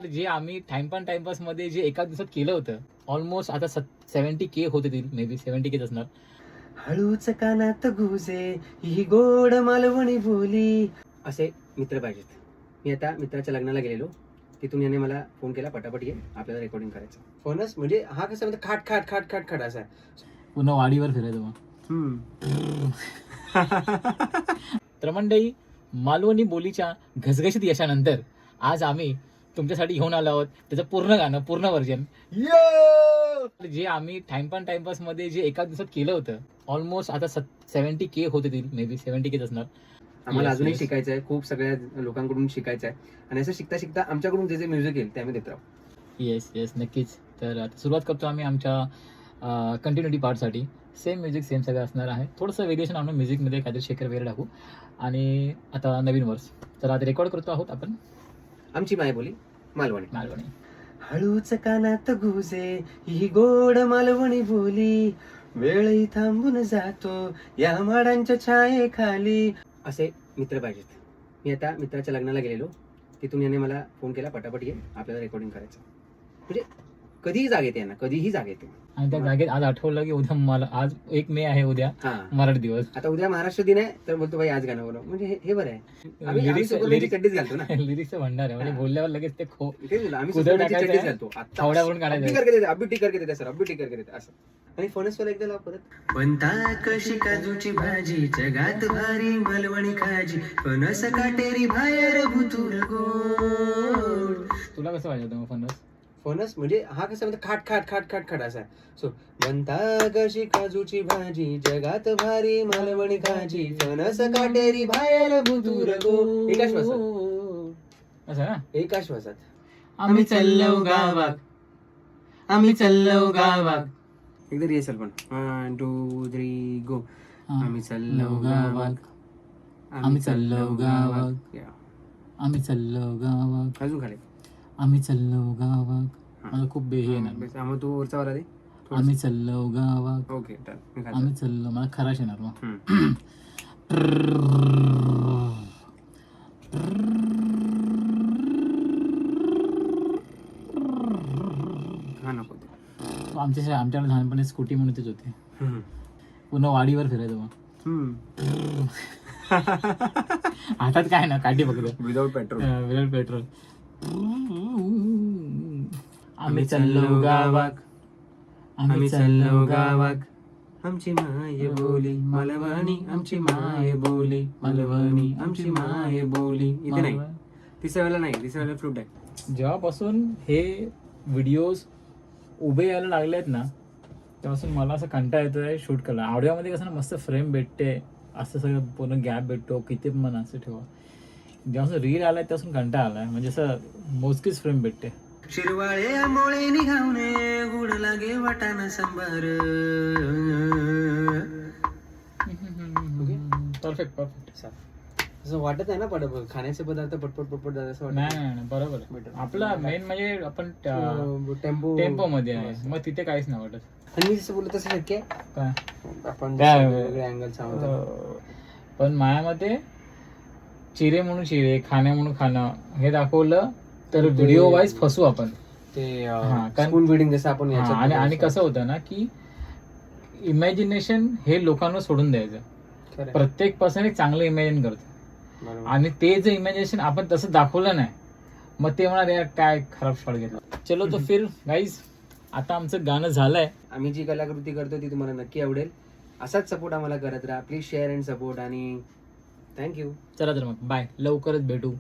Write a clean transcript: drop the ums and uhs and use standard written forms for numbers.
जे आम्ही टाइमपास मध्ये जे एका दिवसात केलं होतं ऑलमोस्ट आता 70K होते, मे बी 70K असणार. हळूच कानात गुजे ही गोड मालवणी बोली. असे मित्र पाहिजेत. मी आता मित्राच्या लग्नाला गेलेलो, तिथून याने मला फोन केला, पटापट ये आपल्याला रेकॉर्डिंग करायचं. फोनच म्हणजे हा कसं म्हणजे खाट खाट खाट खाट खाट असा. पुन्हा वाडीवर फिरायचं मग. तर मंडळी, मालवणी बोलीच्या घसघशीत यशानंतर आज आम्ही तुमच्यासाठी घेऊन आलो आहोत त्याचं पूर्ण गाणं, पूर्ण व्हर्जन. जे आम्ही टाइमपास मध्ये जे एका दिवसात केलं होतं ऑलमोस्ट आता 70K होते, मे बी 70K असणार. आम्हाला अजूनही शिकायचं आहे, खूप सगळ्या लोकांकडून शिकायचं आहे आणि असं शिकता शिकता आमच्याकडून जे जे म्युझिक येईल ते आम्ही देत राहू. येस नक्कीच. तर आता सुरुवात करतो आम्ही आमच्या कंटिन्युटी पार्टसाठी. सेम म्युझिक सेम सगळं असणार आहे, थोडंसं व्हेरिएशन आणून म्युझिकमध्ये काहीतरी शेकर वगैरे टाकू. आणि आता नवीन वर्स तर आता रेकॉर्ड करतो आहोत आपण. आमची मायबोली मालवणी. हळूच कानात गुजे ही गोड मालवणी बोली, वेळही थांबून जातो या माडांच्या छायेखाली. असे मित्र पाहिजेत. मी आता मित्राच्या लग्नाला गेलेलो, तिथून याने मला फोन केला, पटापट ये आपल्याला रेकॉर्डिंग करायचं. म्हणजे कधीही जाग येते यांना, कधीही जाग येते. आणि त्या जागेत आज आठवलं की उद्या मला आज 1 मे आहे, उद्या हा, मराठी दिवस. आता उद्या महाराष्ट्र दिन आहे तर बोलतो भाई आज गाणं बोलव. म्हणजे हे बरं आहे. आम्ही सुगंधाची चड्डीच घालतो ना. लिरिक्सचं भंडार आहे, म्हणजे बोलल्यावर लगेच ते तेच बोललो, आम्ही कुदळ सुगंधाची टाकायचं चड्डीच आहे, घालतो. आता फावड्यावरून काढायचं आहे. अब्बी टी करके देते सर, अब्बी टी करके देते असं. आणि फणस एकदा लाव परत. बनता कशी काजूची भाजी, जगात भारी मालवणी खाजी, फणस काटेरी बाहेर भुतूर गोड. तुला कसं पाहिजे होतं मग फणस? फणस म्हणजे हा कसं म्हणजे खाट खाट खाट खाट खाट असा. सो बनता कशी काजूची भाजी, जगात भारी मालवणी खाजी, फणस काटेरी बाहेर भुतूर गोड. एका श्वासात, असं ना. एका श्वासात. आम्ही चाललो गावात, आम्ही चाललो गावात. एकदा रिहर्सल पण. 1 2 3 गो. आम्ही चाललो गावात, आम्ही चाललो गावात, Yeah. आम्ही चाललो गावात, अजून खाली. आम्ही चाललो गावात. मला खूप बेही येणार. मग तू वरचा वाला दे. आम्ही चाललो गावात, ओके डन. आम्ही चाललो. मला खराश येणार मग. हा नको. आमच्याकडे लहानपणी स्कूटी म्हणून तेच होते. पुन्हा वाडीवर फिरायचं मग. हातात काय ना, काठी फक्त, विदाउट पेट्रोल. आम्ही चाललो गावात, आम्ही चाललो गावात, आमची माय बोली मालवणी, आमची माय बोली मालवणी, आमची माय बोली. इथे नाही, तिसऱ्या वेळेला नाही, तिसऱ्या वेळेला फ्लूट आहे. जेव्हापासून हे व्हिडिओज उभे यायला लागले आहेत ना, तेव्हापासून मला असं कंटाळा येतोय शूट करायला. ऑडिओमध्ये कसं ना मस्त फ्रेम भेटते, असं सगळं पूर्ण गॅप भेटतो, किती पण असं ठेवा. जेव्हापासून रील आलाय तेव्हापासून कंटाळा आलाय, म्हणजे असं मोजकीच फ्रेम भेटते. शिरवाळे आंबोळे निघावणे, गुड लागे वाटाणा सांबार. परफेक्ट. असं वाटत आहे ना खाण्याचे पदार्थ पटपट जात असं वाटत. नाही बरोबर आहे. आपला मेन म्हणजे आपण टेम्पो मध्ये आहे, मग तिथे काहीच नाही वाटत. आणि मी जसं बोलत तसं शक्य आहे काय आपण काय? वेगवेगळे अँगल सांगतो. पण मायामध्ये चिरे म्हणून चिरे, खाणे म्हणून खाणं हे दाखवलं तर व्हिडिओ वाईज फसू आपण. ते कारण- स्पून फीडिंग जसं आपण याच्यात आणि कसं होतं ना की इमॅजिनेशन हे लोकांवर सोडून द्यायचं. खरं. प्रत्येक पर्सन एक चांगलं इमॅजिन करतो, बरोबर. आणि ते जे इमॅजिनेशन आपण तसं दाखवलं नाही, मग ते म्हणा यार काय खराब शॉट घेतला. चलो तो फिर गाईज, आता आमचं गाणं झालंय. आम्ही जी कलाकृती करतो ती तुम्हाला नक्की आवडेल. असाच सपोर्ट आम्हाला करत राहा प्लीज. Share and support. आणि थँक्यू. चला तर मग बाय, लवकरच भेटू.